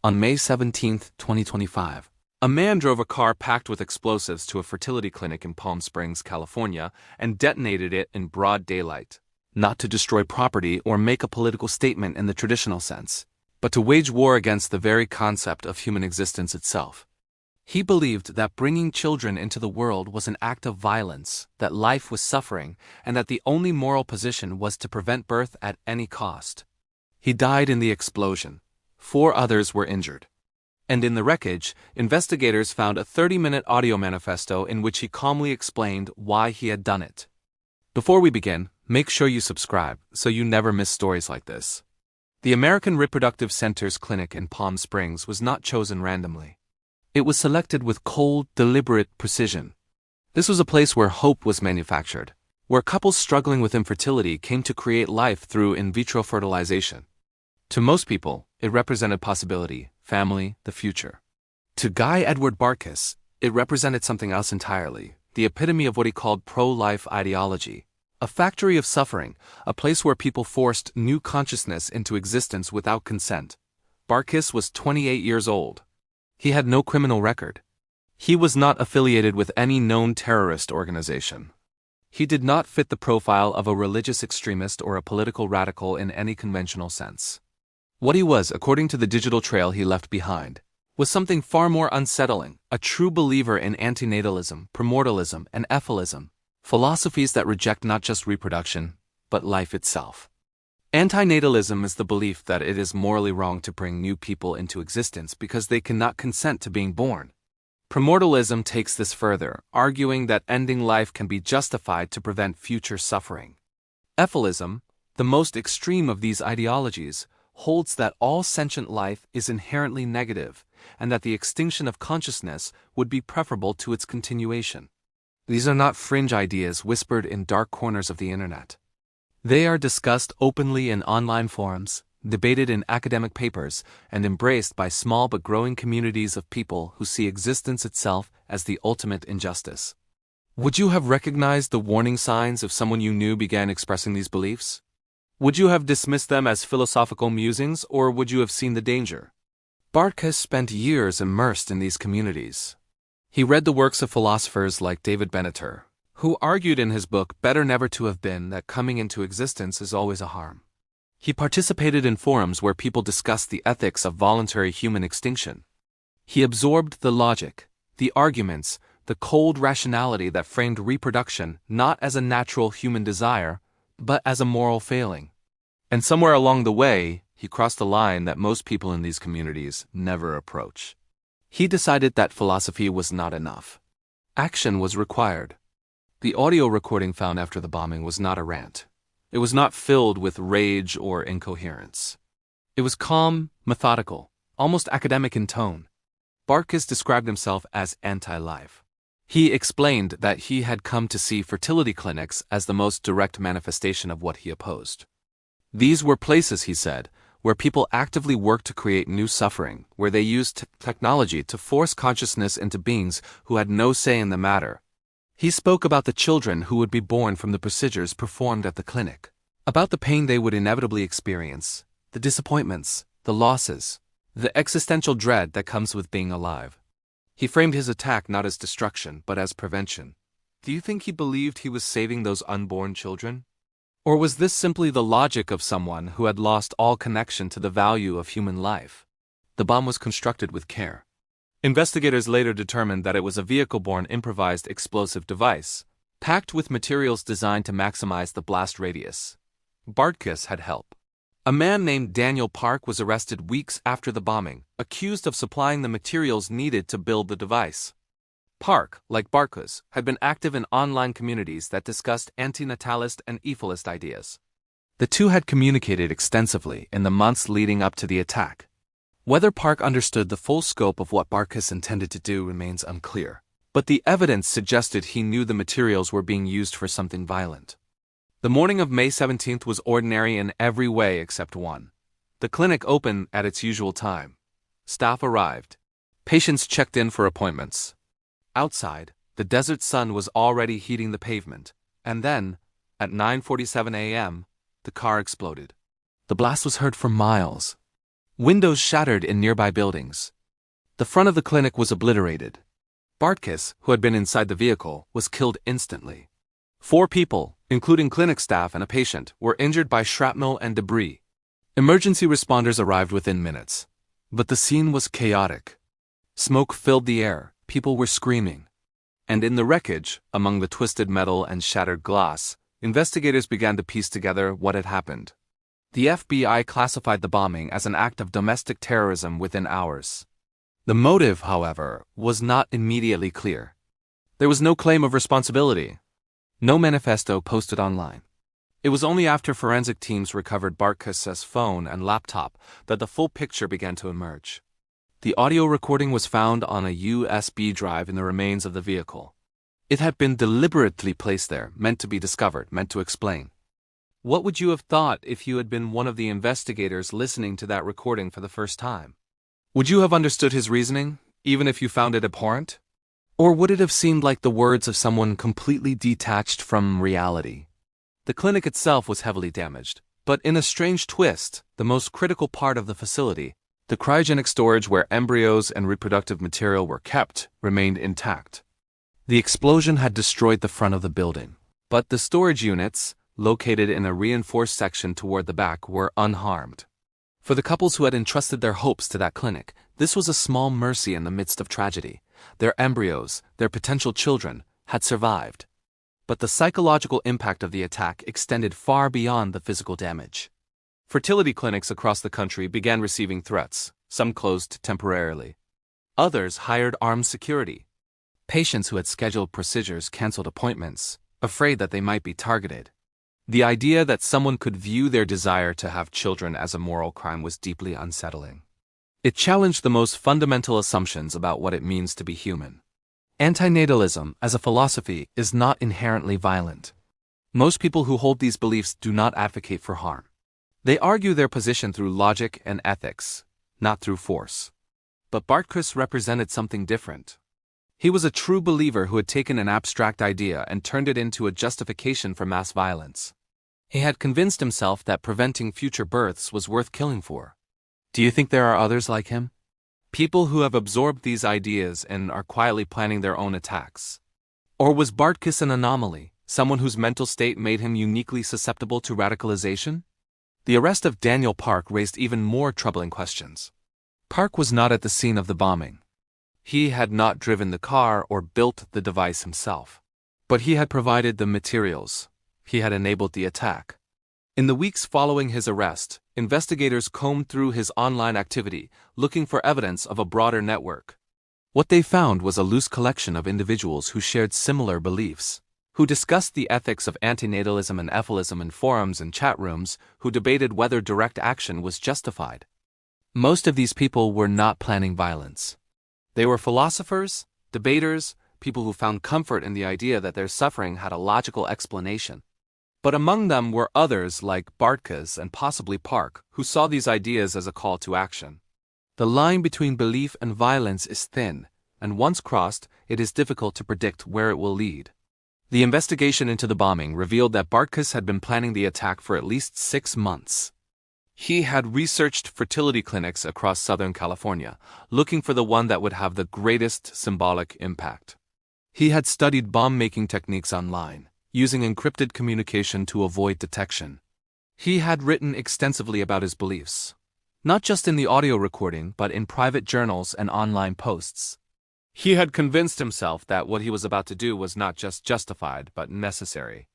On May 17, 2025, a man drove a car packed with explosives to a fertility clinic in Palm Springs, California, and detonated it in broad daylight. Not to destroy property or make a political statement in the traditional sense, but to wage war against the very concept of human existence itself. He believed that bringing children into the world was an act of violence, that life was suffering, and that the only moral position was to prevent birth at any cost. He died in the explosion. 4 others were injured. And in the wreckage, investigators found a 30-minute audio manifesto in which he calmly explained why he had done it. Before we begin, make sure you subscribe so you never miss stories like this. The American Reproductive Center's clinic in Palm Springs was not chosen randomly. It was selected with cold, deliberate precision. This was a place where hope was manufactured, where couples struggling with infertility came to create life through in vitro fertilization. To most people, it represented possibility, family, the future. To Guy Edward Bartkus, it represented something else entirely, the epitome of what he called pro-life ideology. A factory of suffering, a place where people forced new consciousness into existence without consent. Bartkus was 28 years old. He had no criminal record. He was not affiliated with any known terrorist organization. He did not fit the profile of a religious extremist or a political radical in any conventional sense. What he was, according to the digital trail he left behind, was something far more unsettling, a true believer in anti-natalism, primordialism, and efilism, philosophies that reject not just reproduction, but life itself. Anti-natalism is the belief that it is morally wrong to bring new people into existence because they cannot consent to being born. Primordialism takes this further, arguing that ending life can be justified to prevent future suffering. Efilism, the most extreme of these ideologies, holds that all sentient life is inherently negative, and that the extinction of consciousness would be preferable to its continuation. These are not fringe ideas whispered in dark corners of the internet. They are discussed openly in online forums, debated in academic papers, and embraced by small but growing communities of people who see existence itself as the ultimate injustice. Would you have recognized the warning signs if someone you knew began expressing these beliefs? Would you have dismissed them as philosophical musings, or would you have seen the danger? Bartkus spent years immersed in these communities. He read the works of philosophers like David Benatar, who argued in his book Better Never to Have Been that coming into existence is always a harm. He participated in forums where people discussed the ethics of voluntary human extinction. He absorbed the logic, the arguments, the cold rationality that framed reproduction not as a natural human desire, but as a moral failing. And somewhere along the way, he crossed a line that most people in these communities never approach. He decided that philosophy was not enough. Action was required. The audio recording found after the bombing was not a rant. It was not filled with rage or incoherence. It was calm, methodical, almost academic in tone. Bartkus described himself as anti-life. He explained that he had come to see fertility clinics as the most direct manifestation of what he opposed. These were places, he said, where people actively worked to create new suffering, where they used technology to force consciousness into beings who had no say in the matter. He spoke about the children who would be born from the procedures performed at the clinic, about the pain they would inevitably experience, the disappointments, the losses, the existential dread that comes with being alive. He framed his attack not as destruction, but as prevention. Do you think he believed he was saving those unborn children? Or was this simply the logic of someone who had lost all connection to the value of human life? The bomb was constructed with care. Investigators later determined that it was a vehicle-borne improvised explosive device, packed with materials designed to maximize the blast radius. Bartkus had help. A man named Daniel Park was arrested weeks after the bombing, accused of supplying the materials needed to build the device. Park, like Bartkus, had been active in online communities that discussed anti-natalist and efilist ideas. The two had communicated extensively in the months leading up to the attack. Whether Park understood the full scope of what Bartkus intended to do remains unclear, but the evidence suggested he knew the materials were being used for something violent. The morning of May 17th was ordinary in every way except one. The clinic opened at its usual time. Staff arrived. Patients checked in for appointments. Outside, the desert sun was already heating the pavement, and then, at 9:47 a.m., the car exploded. The blast was heard for miles. Windows shattered in nearby buildings. The front of the clinic was obliterated. Bartkus, who had been inside the vehicle, was killed instantly. 4 people, including clinic staff and a patient, were injured by shrapnel and debris. Emergency responders arrived within minutes. But the scene was chaotic. Smoke filled the air, people were screaming. And in the wreckage, among the twisted metal and shattered glass, investigators began to piece together what had happened. The FBI classified the bombing as an act of domestic terrorism within hours. The motive, however, was not immediately clear. There was no claim of responsibility. No manifesto posted online. It was only after forensic teams recovered Bartkus's phone and laptop that the full picture began to emerge. The audio recording was found on a USB drive in the remains of the vehicle. It had been deliberately placed there, meant to be discovered, meant to explain. What would you have thought if you had been one of the investigators listening to that recording for the first time? Would you have understood his reasoning, even if you found it abhorrent? Or would it have seemed like the words of someone completely detached from reality? The clinic itself was heavily damaged, but in a strange twist, the most critical part of the facility, the cryogenic storage where embryos and reproductive material were kept, remained intact. The explosion had destroyed the front of the building, but the storage units, located in a reinforced section toward the back, were unharmed. For the couples who had entrusted their hopes to that clinic, this was a small mercy in the midst of tragedy. Their embryos, their potential children, had survived. But the psychological impact of the attack extended far beyond the physical damage. Fertility clinics across the country began receiving threats, some closed temporarily. Others hired armed security. Patients who had scheduled procedures canceled appointments, afraid that they might be targeted. The idea that someone could view their desire to have children as a moral crime was deeply unsettling. It challenged the most fundamental assumptions about what it means to be human. Anti-natalism, as a philosophy, is not inherently violent. Most people who hold these beliefs do not advocate for harm. They argue their position through logic and ethics, not through force. But Bartkus represented something different. He was a true believer who had taken an abstract idea and turned it into a justification for mass violence. He had convinced himself that preventing future births was worth killing for. Do you think there are others like him? People who have absorbed these ideas and are quietly planning their own attacks? Or was Bartkus an anomaly, someone whose mental state made him uniquely susceptible to radicalization? The arrest of Daniel Park raised even more troubling questions. Park was not at the scene of the bombing. He had not driven the car or built the device himself. But he had provided the materials. He had enabled the attack. In the weeks following his arrest, investigators combed through his online activity, looking for evidence of a broader network. What they found was a loose collection of individuals who shared similar beliefs, who discussed the ethics of anti-natalism and efilism in forums and chat rooms, who debated whether direct action was justified. Most of these people were not planning violence. They were philosophers, debaters, people who found comfort in the idea that their suffering had a logical explanation. But among them were others like Bartkus and possibly Park, who saw these ideas as a call to action. The line between belief and violence is thin, and once crossed, it is difficult to predict where it will lead. The investigation into the bombing revealed that Bartkus had been planning the attack for at least 6 months. He had researched fertility clinics across Southern California, looking for the one that would have the greatest symbolic impact. He had studied bomb-making techniques online, using encrypted communication to avoid detection. He had written extensively about his beliefs, not just in the audio recording but in private journals and online posts. He had convinced himself that what he was about to do was not just justified but necessary.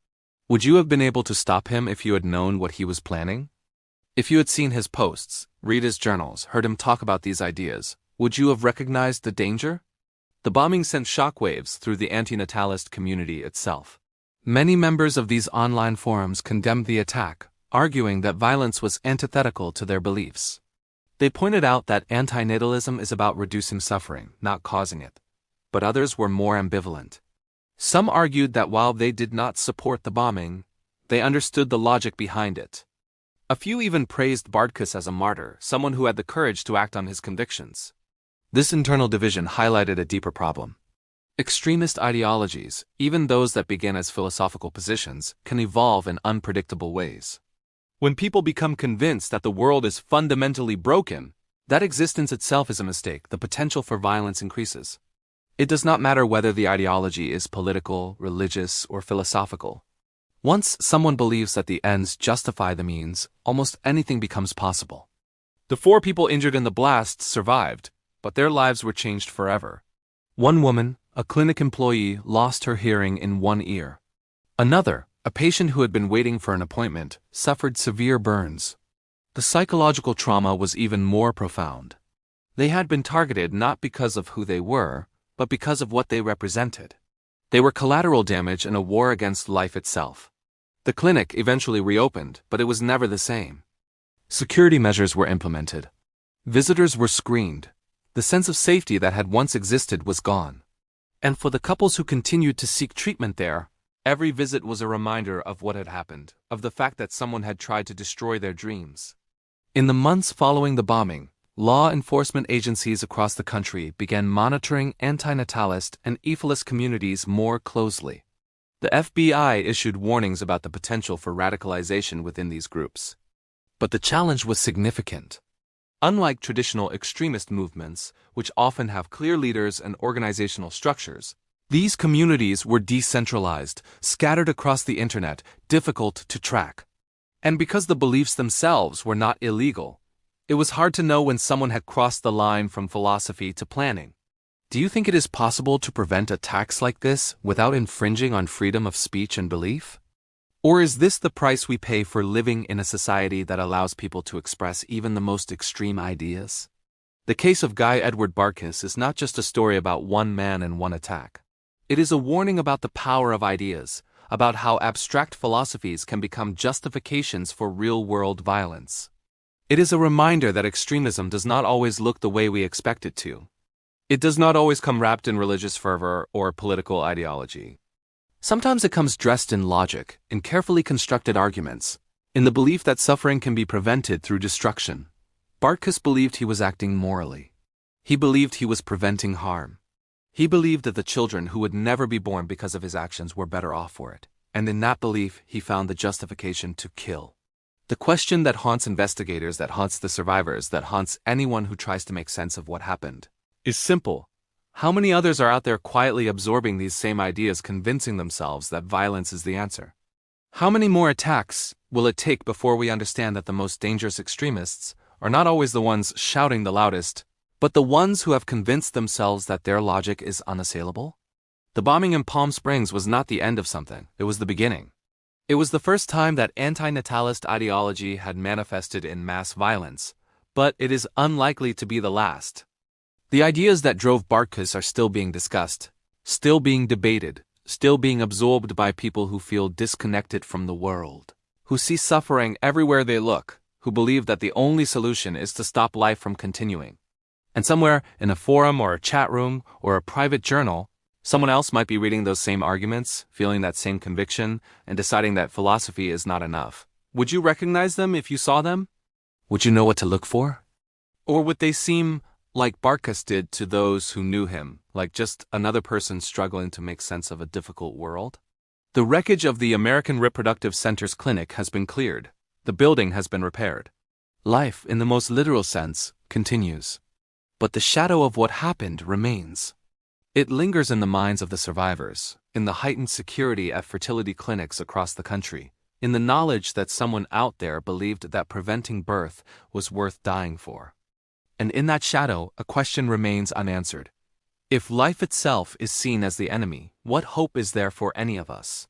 Would you have been able to stop him if you had known what he was planning? If you had seen his posts, read his journals, heard him talk about these ideas, would you have recognized the danger? The bombing sent shockwaves through the anti-natalist community itself. Many members of these online forums condemned the attack, arguing that violence was antithetical to their beliefs. They pointed out that anti-natalism is about reducing suffering, not causing it. But others were more ambivalent. Some argued that while they did not support the bombing, they understood the logic behind it. A few even praised Bartkus as a martyr, someone who had the courage to act on his convictions. This internal division highlighted a deeper problem. Extremist ideologies, even those that begin as philosophical positions, can evolve in unpredictable ways. When people become convinced that the world is fundamentally broken, That existence itself is a mistake. The potential for violence increases. It does not matter whether the ideology is political, religious, or philosophical. Once someone believes that the ends justify the means, almost anything becomes possible. The 4 people injured in the blast survived, but their lives were changed forever. One woman, a clinic employee, lost her hearing in one ear. Another, a patient who had been waiting for an appointment, suffered severe burns. The psychological trauma was even more profound. They had been targeted not because of who they were, but because of what they represented. They were collateral damage in a war against life itself. The clinic eventually reopened, but it was never the same. Security measures were implemented. Visitors were screened. The sense of safety that had once existed was gone. And for the couples who continued to seek treatment there, every visit was a reminder of what had happened, of the fact that someone had tried to destroy their dreams. In the months following the bombing, law enforcement agencies across the country began monitoring anti-natalist and efilist communities more closely. The FBI issued warnings about the potential for radicalization within these groups. But the challenge was significant. Unlike traditional extremist movements, which often have clear leaders and organizational structures, these communities were decentralized, scattered across the internet, difficult to track. And because the beliefs themselves were not illegal, it was hard to know when someone had crossed the line from philosophy to planning. Do you think it is possible to prevent attacks like this without infringing on freedom of speech and belief? Or is this the price we pay for living in a society that allows people to express even the most extreme ideas? The case of Guy Edward Bartkus is not just a story about one man and one attack. It is a warning about the power of ideas, about how abstract philosophies can become justifications for real-world violence. It is a reminder that extremism does not always look the way we expect it to. It does not always come wrapped in religious fervor or political ideology. Sometimes it comes dressed in logic, in carefully constructed arguments, in the belief that suffering can be prevented through destruction. Bartkus believed he was acting morally. He believed he was preventing harm. He believed that the children who would never be born because of his actions were better off for it, and in that belief he found the justification to kill. The question that haunts investigators, that haunts the survivors, that haunts anyone who tries to make sense of what happened, is simple. How many others are out there quietly absorbing these same ideas, convincing themselves that violence is the answer? How many more attacks will it take before we understand that the most dangerous extremists are not always the ones shouting the loudest, but the ones who have convinced themselves that their logic is unassailable? The bombing in Palm Springs was not the end of something, it was the beginning. It was the first time that anti-natalist ideology had manifested in mass violence, but it is unlikely to be the last. The ideas that drove Bartkus are still being discussed, still being debated, still being absorbed by people who feel disconnected from the world, who see suffering everywhere they look, who believe that the only solution is to stop life from continuing. And somewhere in a forum or a chat room or a private journal, someone else might be reading those same arguments, feeling that same conviction, and deciding that philosophy is not enough. Would you recognize them if you saw them? Would you know what to look for? Or would they seem like Bartkus did to those who knew him, like just another person struggling to make sense of a difficult world? The wreckage of the American Reproductive Center's clinic has been cleared. The building has been repaired. Life, in the most literal sense, continues. But the shadow of what happened remains. It lingers in the minds of the survivors, in the heightened security at fertility clinics across the country, in the knowledge that someone out there believed that preventing birth was worth dying for. And in that shadow, a question remains unanswered. If life itself is seen as the enemy, what hope is there for any of us?